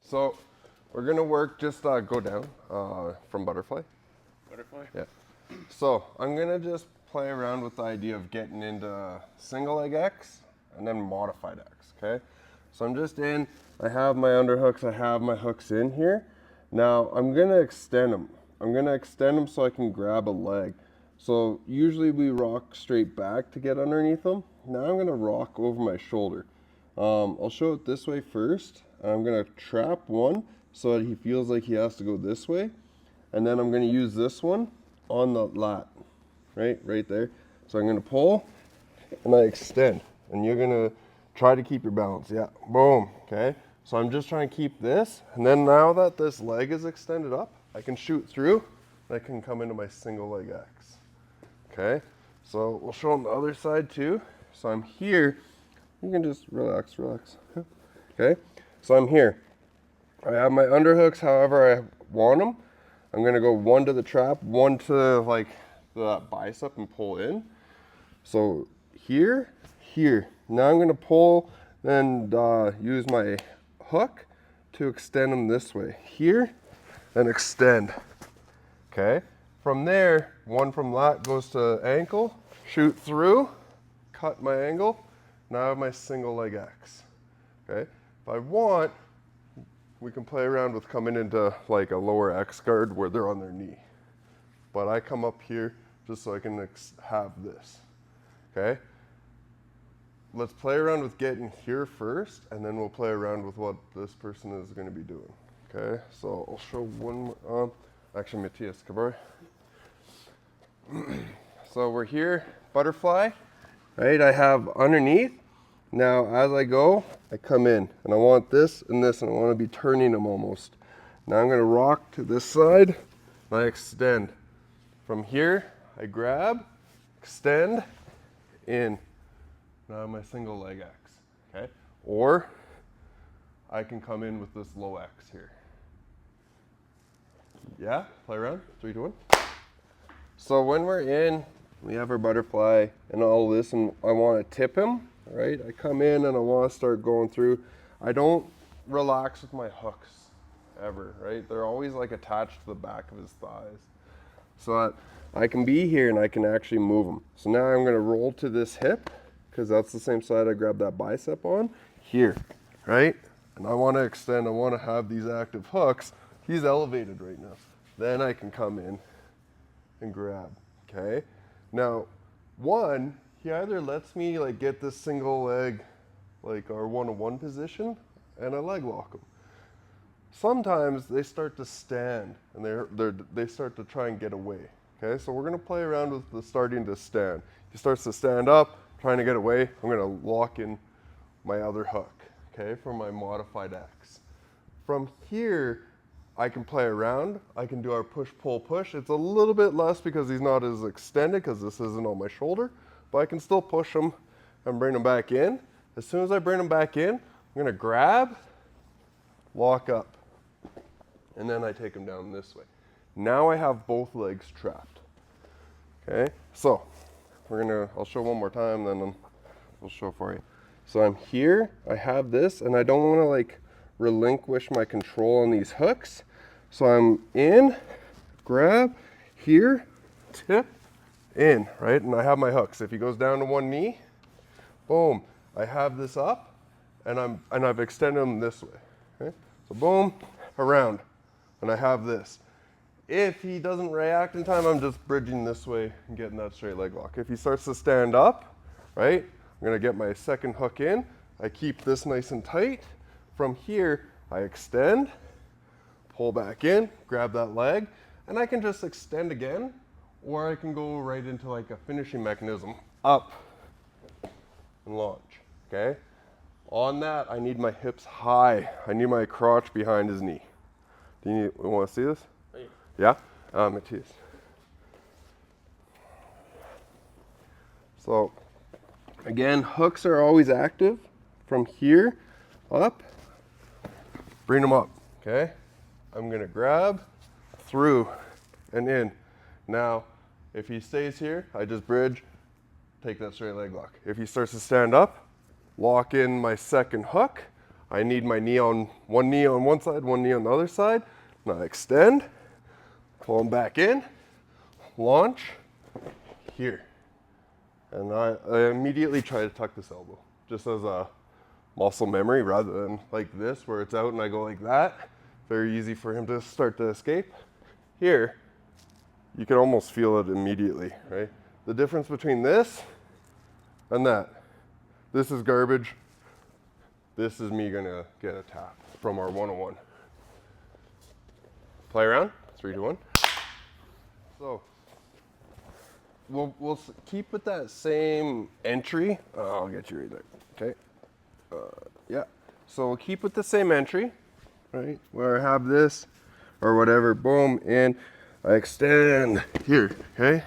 So we're gonna work, just go down from butterfly. Butterfly? Yeah. So I'm gonna just play around with the idea of getting into single leg X and then modified X, okay? So I'm just in, I have my underhooks, I have my hooks in here. Now I'm gonna extend them. I'm gonna extend them so I can grab a leg. So usually we rock straight back to get underneath them. Now I'm gonna rock over my shoulder. I'll show it this way first. I'm gonna trap one so that he feels like he has to go this way. And then I'm gonna use this one on the lat, right there. So I'm gonna pull and I extend. And you're gonna try to keep your balance. Yeah, boom, okay? So I'm just trying to keep this. And then now that this leg is extended up, I can shoot through and I can come into my single leg X. Okay, so we'll show on the other side too. So I'm here, you can just relax. Okay, so I'm here. I have my underhooks however I want them. I'm gonna go one to the trap, one to like the bicep and pull in. So here. Now I'm gonna pull and use my hook to extend them this way. Here, and extend, okay? From there, one from lat goes to ankle, shoot through, cut my angle, now I have my single leg X, okay? If I want, we can play around with coming into like a lower X guard where they're on their knee. But I come up here just so I can have this, okay? Let's play around with getting here first, and then we'll play around with what this person is gonna be doing, okay? So I'll show one, actually Matthias, Kabari. So we're here, butterfly, right? I have underneath. Now as I go, I come in, and I want this and this, and I want to be turning them almost. Now I'm going to rock to this side, and I extend. From here, I grab, extend, in. Now I have my single leg X, okay? Or I can come in with this low X here. Yeah, play around, 3, 2, 1. So when we're in, we have our butterfly and all this, and I want to tip him, right? I come in and I want to start going through. I don't relax with my hooks ever, right? They're always like attached to the back of his thighs. So that I can be here and I can actually move them. So now I'm going to roll to this hip, because that's the same side I grabbed that bicep on, here, right? And I want to extend, I want to have these active hooks. He's elevated right now. Then I can come in and grab, okay? Now, one, he either lets me like get this single leg, like our one-on-one position, and I leg lock him. Sometimes they start to stand and they start to try and get away, okay? So we're gonna play around with the starting to stand. He starts to stand up, trying to get away. I'm gonna lock in my other hook, okay, for my modified X. From here, I can play around. I can do our push, pull, push. It's a little bit less because he's not as extended because this isn't on my shoulder, but I can still push him and bring him back in. As soon as I bring him back in, I'm gonna grab, lock up, and then I take him down this way. Now I have both legs trapped, okay? So I'll show one more time, then we'll show for you. So I'm here, I have this, and I don't wanna like relinquish my control on these hooks. So I'm in, grab, here, tip, in, right? And I have my hooks. If he goes down to one knee, boom, I have this up, and I've extended him this way, okay? So boom, around, and I have this. If he doesn't react in time, I'm just bridging this way and getting that straight leg lock. If he starts to stand up, right, I'm gonna get my second hook in, I keep this nice and tight. From here, I extend, pull back in, grab that leg, and I can just extend again, or I can go right into like a finishing mechanism, up and launch, okay? On that, I need my hips high. I need my crotch behind his knee. Do you want to see this? Yeah? Matthias. So, again, hooks are always active. From here, up, bring them up, okay? I'm gonna grab, through, and in. Now, if he stays here, I just bridge, take that straight leg lock. If he starts to stand up, lock in my second hook, I need my knee on one side, one knee on the other side. Now I extend, pull them back in, launch, here. And I immediately try to tuck this elbow, just as a muscle memory rather than like this where it's out and I go like that. Very easy for him to start to escape. Here, you can almost feel it immediately, right? The difference between this and that. This is garbage. This is me gonna get a tap from our 101. Play around, 3, 2, 1. So, we'll keep with that same entry. I'll get you right there, okay? Yeah, so we'll keep with the same entry, right? Where I have this or whatever, boom, and I extend here, okay?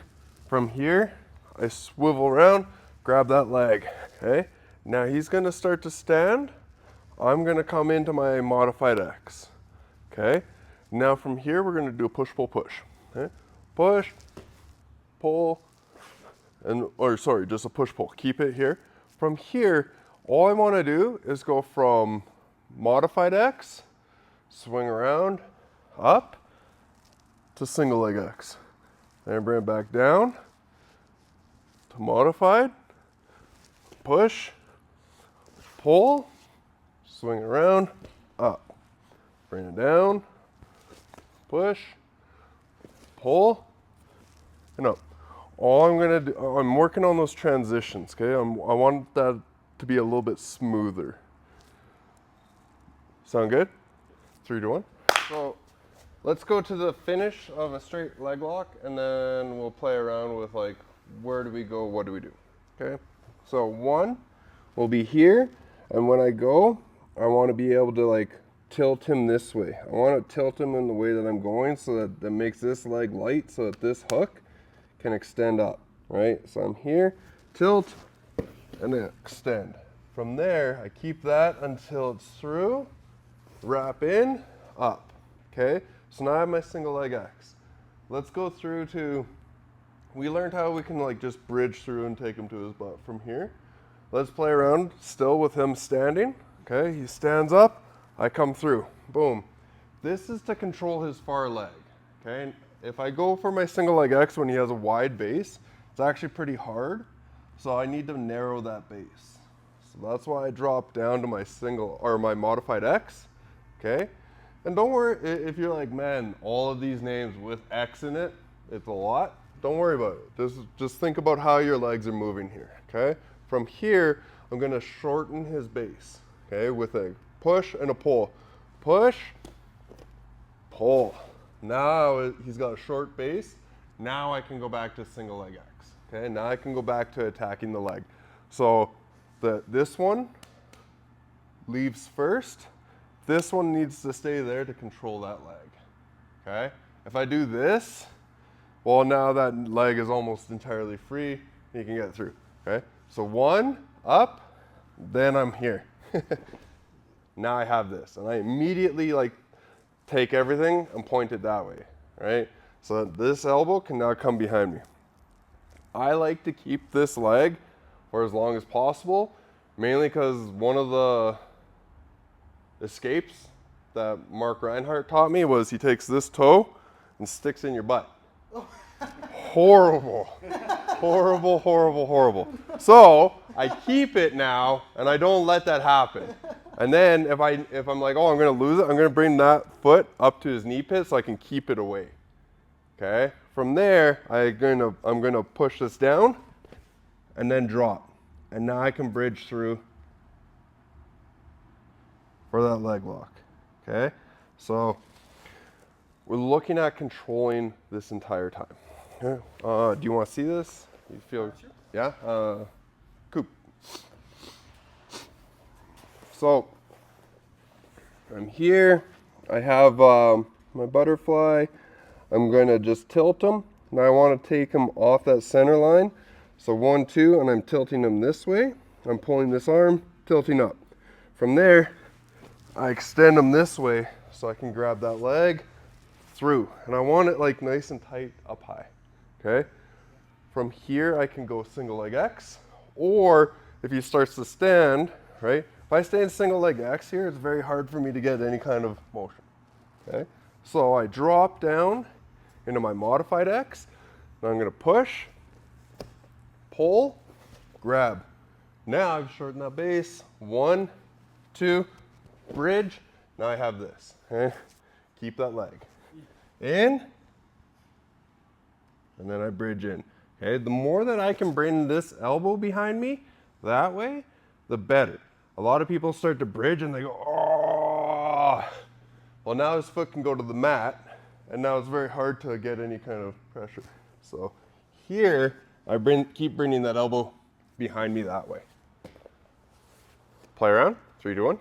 From here, I swivel around, grab that leg, okay? Now he's gonna start to stand. I'm gonna come into my modified X, okay? Now from here, we're gonna do a push, pull, push, okay? Push, pull, just a push, pull. Keep it here. From here, all I wanna do is go from modified X, swing around, up, to single leg X. Then bring it back down, to modified, push, pull, swing around, up. Bring it down, push, pull, and up. All I'm gonna do, I'm working on those transitions, okay? I want that to be a little bit smoother. Sound good? 3, 2, 1. So let's go to the finish of a straight leg lock, and then we'll play around with like, where do we go, what do we do, okay? So 1 will be here, and when I go, I want to be able to like tilt him this way. I want to tilt him in the way that I'm going so that makes this leg light so that this hook can extend up, right? So I'm here, tilt, and then extend. From there, I keep that until it's through, wrap in, up, okay? So now I have my single leg X. Let's go through to, we learned how we can like just bridge through and take him to his butt from here. Let's play around still with him standing, okay? He stands up, I come through, boom. This is to control his far leg, okay? If I go for my single leg X when he has a wide base, it's actually pretty hard, so I need to narrow that base. So that's why I drop down to my single, or my modified X, okay? And don't worry, if you're like, man, all of these names with X in it, it's a lot, don't worry about it. Just think about how your legs are moving here, okay? From here, I'm gonna shorten his base, okay, with a push and a pull. Push, pull. Now he's got a short base. Now I can go back to single leg X, okay? Now I can go back to attacking the leg. So this one leaves first. This one needs to stay there to control that leg, okay? If I do this, well, now that leg is almost entirely free. You can get through, okay? So 1, up, then I'm here. Now I have this, and I immediately like take everything and point it that way, right? So that this elbow can now come behind me. I like to keep this leg for as long as possible, mainly because one of the escapes that Mark Reinhardt taught me was he takes this toe and sticks in your butt. Horrible, horrible, horrible, horrible. So I keep it now, and I don't let that happen. And then if I'm like, oh, I'm gonna lose it, I'm gonna bring that foot up to his knee pit so I can keep it away. Okay. From there, I'm gonna push this down, and then drop, and now I can bridge through for that leg lock. Okay. So we're looking at controlling this entire time. Okay. Do you want to see this? You feel? Sure. Yeah. Coop. So I'm here. I have my butterfly. I'm going to just tilt him. Now I want to take him off that center line. So 1, 2, and I'm tilting him this way. I'm pulling this arm, tilting up. From there, I extend him this way so I can grab that leg through. And I want it like nice and tight up high. Okay? From here, I can go single leg X. Or if he starts to stand, right, If I stay in single leg X here, it's very hard for me to get any kind of motion, okay? So I drop down into my modified X. Now I'm gonna push, pull, grab. Now I've shortened that base. 1, 2, bridge. Now I have this, okay? Keep that leg. In, and then I bridge in. Okay, the more that I can bring this elbow behind me, that way, the better. A lot of people start to bridge and they go, oh. Well, now his foot can go to the mat, and now it's very hard to get any kind of pressure. So here, I keep bringing that elbow behind me that way. Play around, 3, 2, 1.